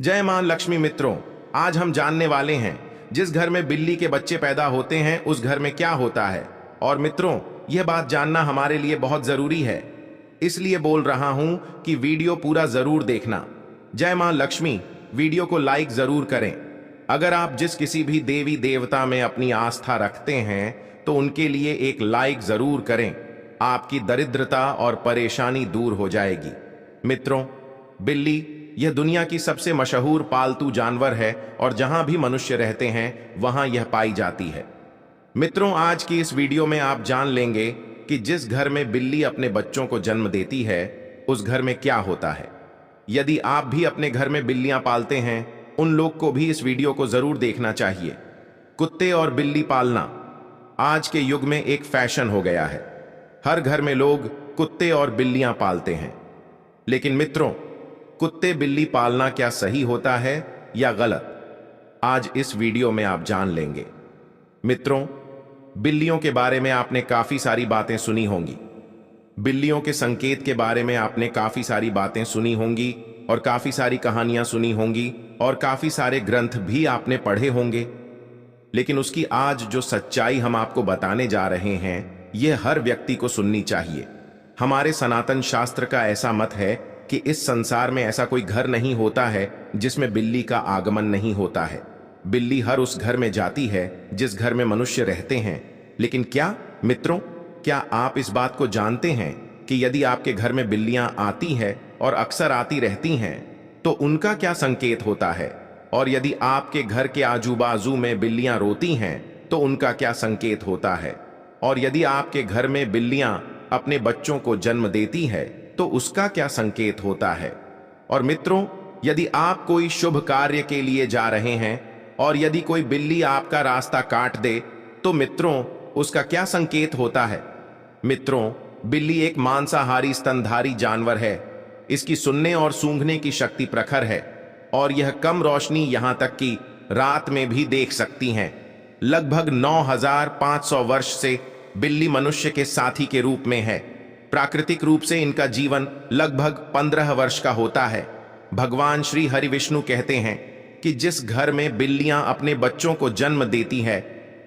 जय मां लक्ष्मी। मित्रों, आज हम जानने वाले हैं जिस घर में बिल्ली के बच्चे पैदा होते हैं उस घर में क्या होता है। और मित्रों, यह बात जानना हमारे लिए बहुत जरूरी है, इसलिए बोल रहा हूं कि वीडियो पूरा जरूर देखना। जय मां लक्ष्मी। वीडियो को लाइक जरूर करें। अगर आप जिस किसी भी देवी देवता में अपनी आस्था रखते हैं तो उनके लिए एक लाइक जरूर करें। आपकी दरिद्रता और परेशानी दूर हो जाएगी। मित्रों, बिल्ली यह दुनिया की सबसे मशहूर पालतू जानवर है और जहां भी मनुष्य रहते हैं वहां यह पाई जाती है। मित्रों, आज की इस वीडियो में आप जान लेंगे कि जिस घर में बिल्ली अपने बच्चों को जन्म देती है उस घर में क्या होता है। यदि आप भी अपने घर में बिल्लियां पालते हैं, उन लोग को भी इस वीडियो को जरूर देखना चाहिए। कुत्ते और बिल्ली पालना आज के युग में एक फैशन हो गया है। हर घर में लोग कुत्ते और बिल्लियां पालते हैं। लेकिन मित्रों, कुत्ते बिल्ली पालना क्या सही होता है या गलत, आज इस वीडियो में आप जान लेंगे। मित्रों, बिल्लियों के बारे में आपने काफी सारी बातें सुनी होंगी। बिल्लियों के संकेत के बारे में आपने काफी सारी बातें सुनी होंगी और काफी सारी कहानियां सुनी होंगी और काफी सारे ग्रंथ भी आपने पढ़े होंगे। लेकिन उसकी आज जो सच्चाई हम आपको बताने जा रहे हैं, यह हर व्यक्ति को सुननी चाहिए। हमारे सनातन शास्त्र का ऐसा मत है कि इस संसार में ऐसा कोई घर नहीं होता है जिसमें बिल्ली का आगमन नहीं होता है। बिल्ली हर उस घर में जाती है जिस घर में मनुष्य रहते हैं। लेकिन क्या मित्रों, क्या आप इस बात को जानते हैं कि यदि आपके घर में बिल्लियां आती हैं और अक्सर आती रहती हैं तो उनका क्या संकेत होता है? और यदि आपके घर के आजू बाजू में बिल्लियां रोती हैं तो उनका क्या संकेत होता है? और यदि आपके घर में बिल्लियां अपने बच्चों को जन्म देती है तो उसका क्या संकेत होता है? और मित्रों, यदि आप कोई शुभ कार्य के लिए जा रहे हैं और यदि कोई बिल्ली आपका रास्ता काट दे तो मित्रों उसका क्या संकेत होता है? मित्रों, बिल्ली एक मांसाहारी स्तनधारी जानवर है। इसकी सुनने और सूंघने की शक्ति प्रखर है और यह कम रोशनी यहां तक कि रात में भी देख सकती हैं। लगभग 9500 वर्ष से बिल्ली मनुष्य के साथी के रूप में है। प्राकृतिक रूप से इनका जीवन लगभग 15 वर्ष का होता है। भगवान श्री हरि विष्णु कहते हैं कि जिस घर में बिल्लियां अपने बच्चों को जन्म देती है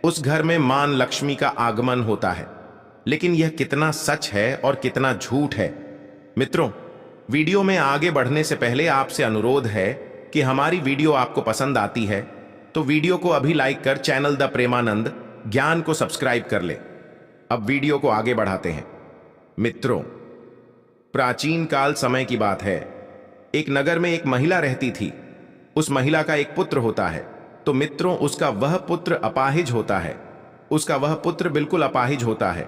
उस घर में मां लक्ष्मी का आगमन होता है। लेकिन यह कितना सच है और कितना झूठ है? मित्रों, वीडियो में आगे बढ़ने से पहले आपसे अनुरोध है कि हमारी वीडियो आपको पसंद आती है तो वीडियो को अभी लाइक कर चैनल द प्रेमानंद ज्ञान को सब्सक्राइब कर ले। अब वीडियो को आगे बढ़ाते हैं। मित्रों, प्राचीन काल समय की बात है। एक नगर में एक महिला रहती थी। उस महिला का एक पुत्र होता है। तो मित्रों, उसका वह पुत्र अपाहिज होता है। उसका वह पुत्र बिल्कुल अपाहिज होता है।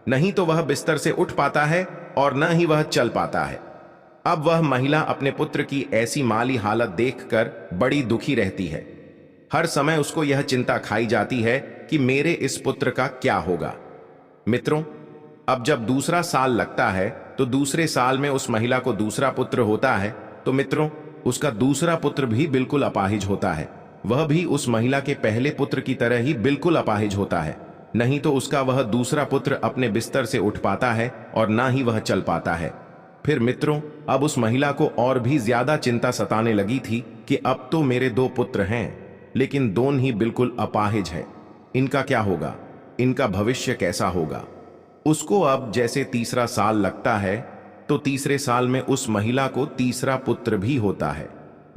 नहीं तो वह बिस्तर से उठ पाता है और न ही वह चल पाता है। अब वह महिला अपने पुत्र की ऐसी माली हालत देखकर बड़ी दुखी रहती है। हर समय उसको यह चिंता खाई जाती है कि मेरे इस पुत्र का क्या होगा। मित्रों, अब जब दूसरा साल लगता है तो दूसरे साल में उस महिला को दूसरा पुत्र होता है। तो मित्रों, उसका दूसरा पुत्र भी बिल्कुल अपाहिज होता है। वह भी उस महिला के पहले पुत्र की तरह ही बिल्कुल अपाहिज होता है। नहीं तो उसका वह दूसरा पुत्र अपने बिस्तर से उठ पाता है और ना ही वह चल पाता है। फिर मित्रों, अब उस महिला को और भी ज्यादा चिंता सताने लगी थी कि अब तो मेरे 2 पुत्र हैं लेकिन दोनों ही बिल्कुल अपाहिज है। इनका क्या होगा? इनका भविष्य कैसा होगा? उसको अब जैसे तीसरा साल लगता है तो तीसरे साल में उस महिला को तीसरा पुत्र भी होता है।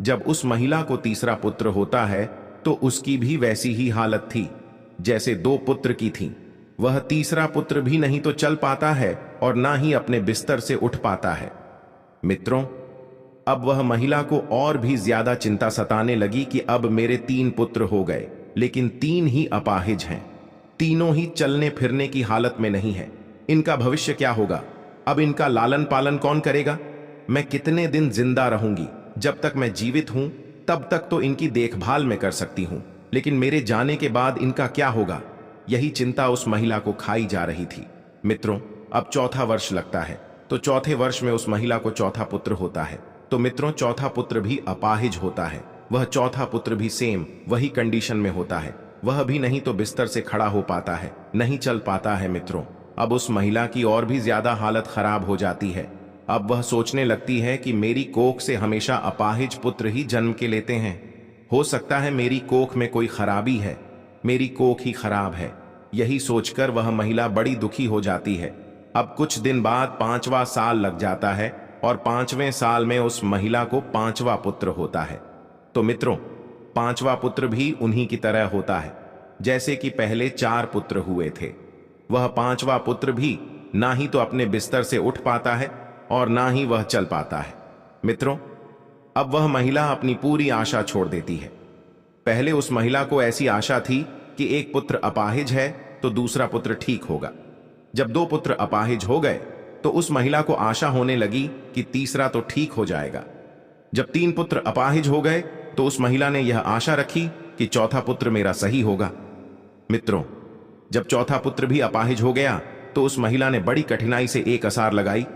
जब उस महिला को तीसरा पुत्र होता है तो उसकी भी वैसी ही हालत थी जैसे 2 पुत्र की थी। वह तीसरा पुत्र भी नहीं तो चल पाता है और ना ही अपने बिस्तर से उठ पाता है। मित्रों, अब वह महिला को और भी ज्यादा चिंता सताने लगी कि अब मेरे 3 पुत्र हो गए लेकिन 3 ही अपाहिज हैं। तीनों ही चलने फिरने की हालत में नहीं है। इनका भविष्य क्या होगा? अब इनका लालन पालन कौन करेगा? मैं कितने दिन जिंदा रहूंगी? जब तक मैं जीवित हूं तब तक तो इनकी देखभाल मैं कर सकती हूं, लेकिन मेरे जाने के बाद इनका क्या होगा? यही चिंता उस महिला को खाई जा रही थी। मित्रों, अब चौथा वर्ष लगता है तो चौथे वर्ष में उस महिला को चौथा पुत्र होता है। तो मित्रों, चौथा पुत्र भी अपाहिज होता है। वह चौथा पुत्र भी सेम वही कंडीशन में होता है। वह भी नहीं तो बिस्तर से खड़ा हो पाता है, नहीं चल पाता है। मित्रों, अब उस महिला की और भी ज्यादा हालत खराब हो जाती है। अब वह सोचने लगती है कि मेरी कोख से हमेशा अपाहिज पुत्र ही जन्म के लेते हैं। हो सकता है मेरी कोख में कोई खराबी है, मेरी कोख ही खराब है। यही सोचकर वह महिला बड़ी दुखी हो जाती है। अब कुछ दिन बाद 5वां साल लग जाता है और 5वें साल में उस महिला को 5वां पुत्र होता है। तो मित्रों, 5वां पुत्र भी उन्हीं की तरह होता है जैसे कि पहले 4 पुत्र हुए थे। वह 5वां पुत्र भी ना ही तो अपने बिस्तर से उठ पाता है और ना ही वह चल पाता है। मित्रों, अब वह महिला अपनी पूरी आशा छोड़ देती है। पहले उस महिला को ऐसी आशा थी कि एक पुत्र अपाहिज है तो दूसरा पुत्र ठीक होगा। जब 2 पुत्र अपाहिज हो गए तो उस महिला को आशा होने लगी कि तीसरा तो ठीक हो जाएगा। जब 3 पुत्र अपाहिज हो गए तो उस महिला ने यह आशा रखी कि चौथा पुत्र मेरा सही होगा। मित्रों, जब चौथा पुत्र भी अपाहिज हो गया तो उस महिला ने बड़ी कठिनाई से एक आसार लगाई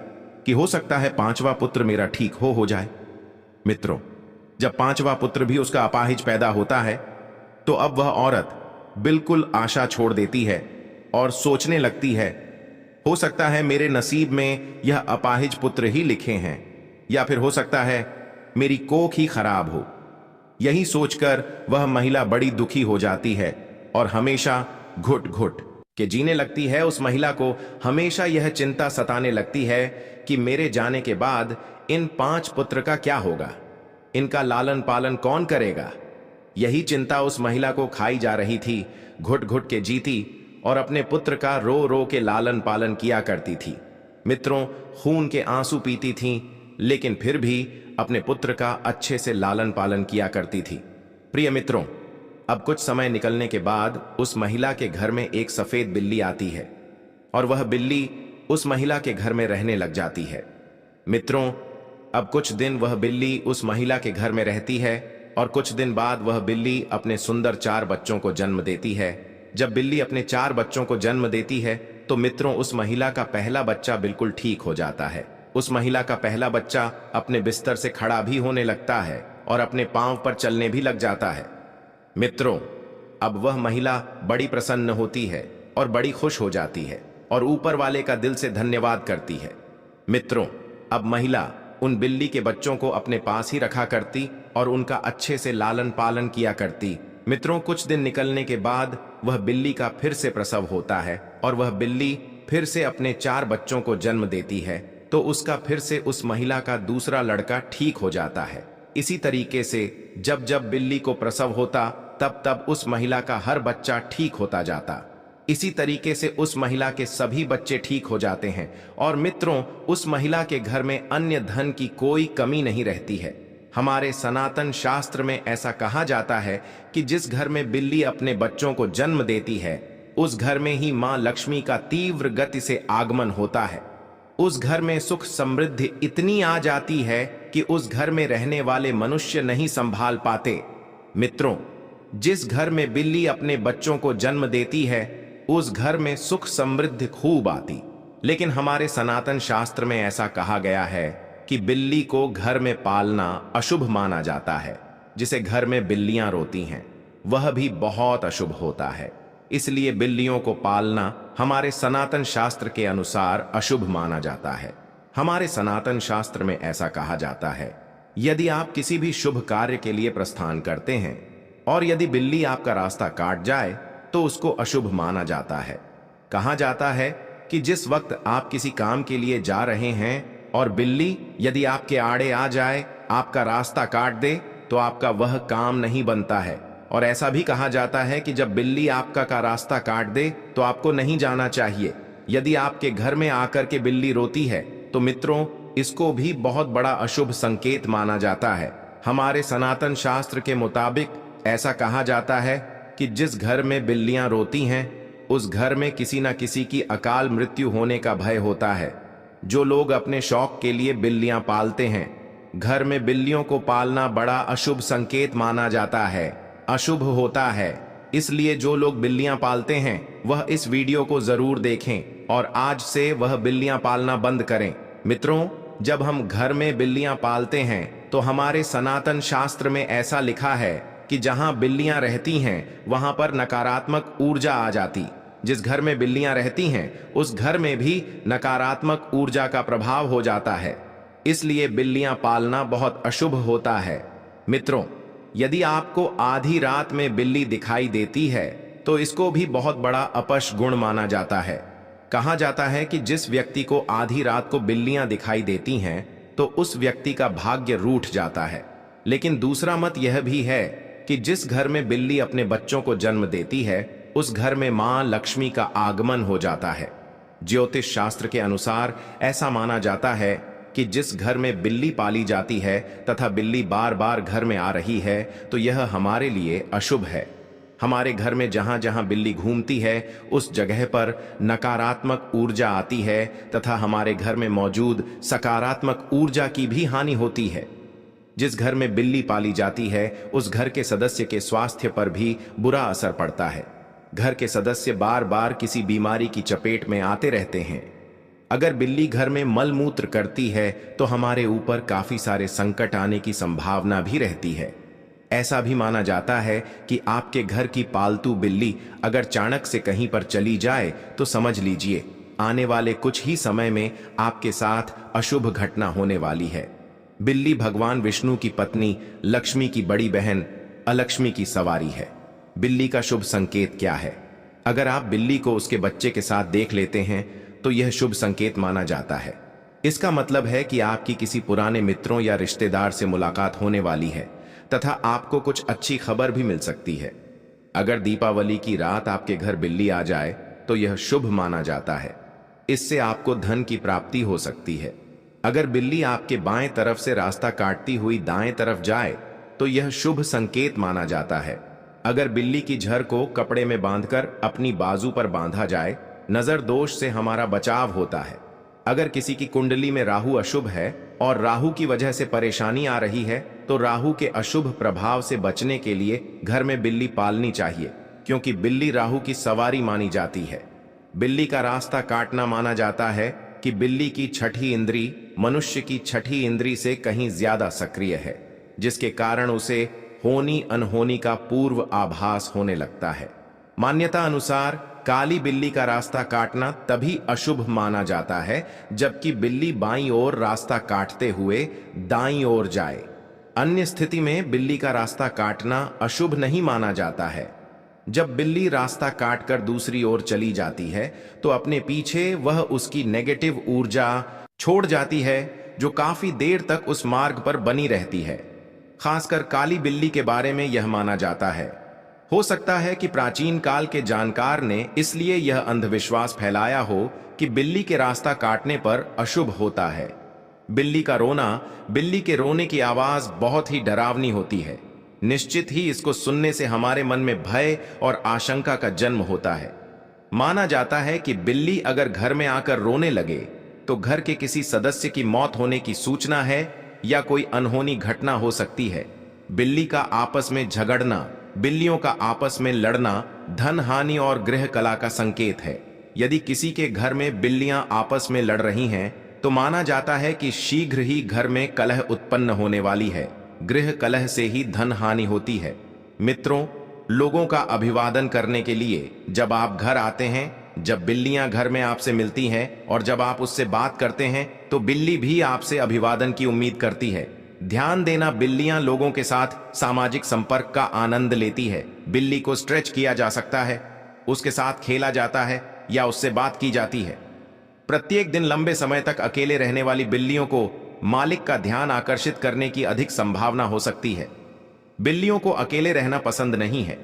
कि हो सकता है 5वां पुत्र मेरा ठीक हो जाए। मित्रों, जब 5वां पुत्र भी उसका अपाहिज पैदा होता है तो अब वह औरत बिल्कुल आशा छोड़ देती है और सोचने लगती है, हो सकता है मेरे नसीब में यह अपाहिज पुत्र ही लिखे हैं, या फिर हो सकता है मेरी कोख ही खराब हो। यही सोचकर वह महिला बड़ी दुखी हो जाती है और हमेशा घुट घुट के जीने लगती है। उस महिला को हमेशा यह चिंता सताने लगती है कि मेरे जाने के बाद इन 5 पुत्र का क्या होगा, इनका लालन पालन कौन करेगा। यही चिंता उस महिला को खाई जा रही थी। घुट घुट के जीती और अपने पुत्र का रो रो के लालन पालन किया करती थी। मित्रों, खून के आंसू पीती थी, लेकिन फिर भी अपने पुत्र का अच्छे से लालन पालन किया करती थी। प्रिय मित्रों, अब कुछ समय निकलने के बाद उस महिला के घर में एक सफेद बिल्ली आती है और वह बिल्ली उस महिला के घर में रहने लग जाती है। मित्रों, अब कुछ दिन वह बिल्ली उस महिला के घर में रहती है और कुछ दिन बाद वह बिल्ली अपने सुंदर 4 बच्चों को जन्म देती है। जब बिल्ली अपने 4 बच्चों को जन्म देती है तो मित्रों, उस महिला का पहला बच्चा बिल्कुल ठीक हो जाता है। उस महिला का पहला बच्चा अपने बिस्तर से खड़ा भी होने लगता है और अपने पांव पर चलने भी लग जाता है। मित्रों, अब वह महिला बड़ी प्रसन्न होती है और बड़ी खुश हो जाती है और ऊपर वाले का दिल से धन्यवाद करती है। मित्रों, अब महिला उन बिल्ली के बच्चों को अपने पास ही रखा करती और उनका अच्छे से लालन पालन किया करती। मित्रों, कुछ दिन निकलने के बाद वह बिल्ली का फिर से प्रसव होता है और वह बिल्ली फिर से अपने 4 बच्चों को जन्म देती है। तो उसका फिर से उस महिला का दूसरा लड़का ठीक हो जाता है। इसी तरीके से जब जब बिल्ली को प्रसव होता तब तब उस महिला का हर बच्चा ठीक होता जाता। इसी तरीके से उस महिला के सभी बच्चे ठीक हो जाते हैं और मित्रों, उस महिला के घर में अन्य धन की कोई कमी नहीं रहती है। हमारे सनातन शास्त्र में ऐसा कहा जाता है कि जिस घर में बिल्ली अपने बच्चों को जन्म देती है उस घर में ही मां लक्ष्मी का तीव्र गति से आगमन होता है। उस घर में सुख समृद्धि इतनी आ जाती है कि उस घर में रहने वाले मनुष्य नहीं संभाल पाते। मित्रों, जिस घर में बिल्ली अपने बच्चों को जन्म देती है उस घर में सुख समृद्धि खूब आती। लेकिन हमारे सनातन शास्त्र में ऐसा कहा गया है कि बिल्ली को घर में पालना अशुभ माना जाता है। जिसे घर में बिल्लियां रोती हैं वह भी बहुत अशुभ होता है। इसलिए बिल्लियों को पालना हमारे सनातन शास्त्र के अनुसार अशुभ माना जाता है। हमारे सनातन शास्त्र में ऐसा कहा जाता है, यदि आप किसी भी शुभ कार्य के लिए प्रस्थान करते हैं और यदि बिल्ली आपका रास्ता काट जाए तो उसको अशुभ माना जाता है। कहा जाता है कि जिस वक्त आप किसी काम के लिए जा रहे हैं और बिल्ली यदि आपके आड़े आ जाए, आपका रास्ता काट दे, तो आपका वह काम नहीं बनता है। और ऐसा भी कहा जाता है कि जब बिल्ली आपका का रास्ता काट दे तो आपको नहीं जाना चाहिए। यदि आपके घर में आकर के बिल्ली रोती है तो मित्रों, इसको भी बहुत बड़ा अशुभ संकेत माना जाता है। हमारे सनातन शास्त्र के मुताबिक ऐसा कहा जाता है कि जिस घर में बिल्लियां रोती हैं उस घर में किसी न किसी की अकाल मृत्यु होने का भय होता है। जो लोग अपने शौक के लिए बिल्लियां पालते हैं, घर में बिल्लियों को पालना बड़ा अशुभ संकेत माना जाता है, अशुभ होता है। इसलिए जो लोग बिल्लियां पालते हैं वह इस वीडियो को जरूर देखें और आज से वह बिल्लियां पालना बंद करें। मित्रों, जब हम घर में बिल्लियां पालते हैं तो हमारे सनातन शास्त्र में ऐसा लिखा है कि जहां बिल्लियां रहती हैं वहां पर नकारात्मक ऊर्जा आ जाती। जिस घर में बिल्लियां रहती हैं उस घर में भी नकारात्मक ऊर्जा का प्रभाव हो जाता है। इसलिए बिल्लियां पालना बहुत अशुभ होता है। मित्रों, यदि आपको आधी रात में बिल्ली दिखाई देती है तो इसको भी बहुत बड़ा अपशगुण माना जाता है। कहा जाता है कि जिस व्यक्ति को आधी रात को बिल्लियां दिखाई देती हैं तो उस व्यक्ति का भाग्य रूठ जाता है। लेकिन दूसरा मत यह भी है कि जिस घर में बिल्ली अपने बच्चों को जन्म देती है उस घर में मां लक्ष्मी का आगमन हो जाता है। ज्योतिष शास्त्र के अनुसार ऐसा माना जाता है कि जिस घर में बिल्ली पाली जाती है तथा बिल्ली बार बार घर में आ रही है तो यह हमारे लिए अशुभ है। हमारे घर में जहां जहां बिल्ली घूमती है उस जगह पर नकारात्मक ऊर्जा आती है तथा हमारे घर में मौजूद सकारात्मक ऊर्जा की भी हानि होती है। जिस घर में बिल्ली पाली जाती है उस घर के सदस्य के स्वास्थ्य पर भी बुरा असर पड़ता है। घर के सदस्य बार बार किसी बीमारी की चपेट में आते रहते हैं। अगर बिल्ली घर में मल मूत्र करती है तो हमारे ऊपर काफी सारे संकट आने की संभावना भी रहती है। ऐसा भी माना जाता है कि आपके घर की पालतू बिल्ली अगर चाणक्य से कहीं पर चली जाए तो समझ लीजिए आने वाले कुछ ही समय में आपके साथ अशुभ घटना होने वाली है। बिल्ली भगवान विष्णु की पत्नी लक्ष्मी की बड़ी बहन अलक्ष्मी की सवारी है। बिल्ली का शुभ संकेत क्या है? अगर आप बिल्ली को उसके बच्चे के साथ देख लेते हैं तो यह शुभ संकेत माना जाता है। इसका मतलब है कि आपकी किसी पुराने मित्रों या रिश्तेदार से मुलाकात होने वाली है तथा आपको कुछ अच्छी खबर भी मिल सकती है। अगर दीपावली की रात आपके घर बिल्ली आ जाए तो यह शुभ माना जाता है। इससे आपको धन की प्राप्ति हो सकती है। अगर बिल्ली आपके बाएं तरफ से रास्ता काटती हुई दाएं तरफ जाए तो यह शुभ संकेत माना जाता है। अगर बिल्ली की झर को कपड़े में बांधकर अपनी बाजू पर बांधा जाए, नजर दोष से हमारा बचाव होता है। अगर किसी की कुंडली में राहु अशुभ है और राहु की वजह से परेशानी आ रही है तो राहु के अशुभ प्रभाव से बचने के लिए घर में बिल्ली पालनी चाहिए, क्योंकि बिल्ली राहु की सवारी मानी जाती है। बिल्ली का रास्ता काटना माना जाता है कि बिल्ली की छठी इंद्री मनुष्य की छठी इंद्री से कहीं ज्यादा सक्रिय है, जिसके कारण उसे होनी अनहोनी का पूर्व आभास होने लगता है। मान्यता अनुसार काली बिल्ली का रास्ता काटना तभी अशुभ माना जाता है जबकि बिल्ली बाईं ओर रास्ता काटते हुए दाईं ओर जाए। अन्य स्थिति में बिल्ली का रास्ता काटना अशुभ नहीं माना जाता है। जब बिल्ली रास्ता काटकर दूसरी ओर चली जाती है तो अपने पीछे वह उसकी नेगेटिव ऊर्जा छोड़ जाती है जो काफी देर तक उस मार्ग पर बनी रहती है। खासकर काली बिल्ली के बारे में यह माना जाता है। हो सकता है कि प्राचीन काल के जानकार ने इसलिए यह अंधविश्वास फैलाया हो कि बिल्ली के रास्ता काटने पर अशुभ होता है। बिल्ली का रोना, बिल्ली के रोने की आवाज बहुत ही डरावनी होती है। निश्चित ही इसको सुनने से हमारे मन में भय और आशंका का जन्म होता है। माना जाता है कि बिल्ली अगर घर में आकर रोने लगे तो घर के किसी सदस्य की मौत होने की सूचना है या कोई अनहोनी घटना हो सकती है। बिल्ली का आपस में झगड़ना, बिल्लियों का आपस में लड़ना धन हानि और गृह कला का संकेत है। यदि किसी के घर में बिल्लियां आपस में लड़ रही हैं तो माना जाता है कि शीघ्र ही घर में कलह उत्पन्न होने वाली है। गृह कलह से ही धन हानि होती है। मित्रों, लोगों का अभिवादन करने के लिए जब आप घर आते हैं, जब बिल्लियां घर में आपसे मिलती हैं और जब आप उससे बात करते हैं तो बिल्ली भी आपसे अभिवादन की उम्मीद करती है। ध्यान देना, बिल्लियां लोगों के साथ सामाजिक संपर्क का आनंद लेती है। बिल्ली को स्ट्रेच किया जा सकता है, उसके साथ खेला जाता है या उससे बात की जाती है। प्रत्येक दिन लंबे समय तक अकेले रहने वाली बिल्लियों को मालिक का ध्यान आकर्षित करने की अधिक संभावना हो सकती है। बिल्लियों को अकेले रहना पसंद नहीं है।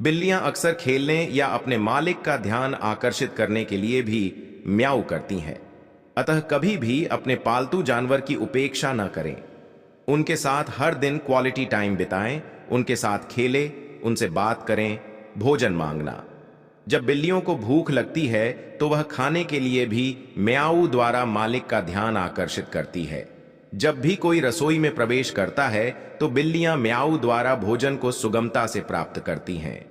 बिल्लियां अक्सर खेलने या अपने मालिक का ध्यान आकर्षित करने के लिए भी म्याऊ करती हैं। अतः कभी भी अपने पालतू जानवर की उपेक्षा न करें। उनके साथ हर दिन क्वालिटी टाइम बिताएं, उनके साथ खेलें, उनसे बात करें, भोजन मांगना। जब बिल्लियों को भूख लगती है तो वह खाने के लिए भी म्याऊ द्वारा मालिक का ध्यान आकर्षित करती है। जब भी कोई रसोई में प्रवेश करता है तो बिल्लियां म्याऊ द्वारा भोजन को सुगमता से प्राप्त करती हैं।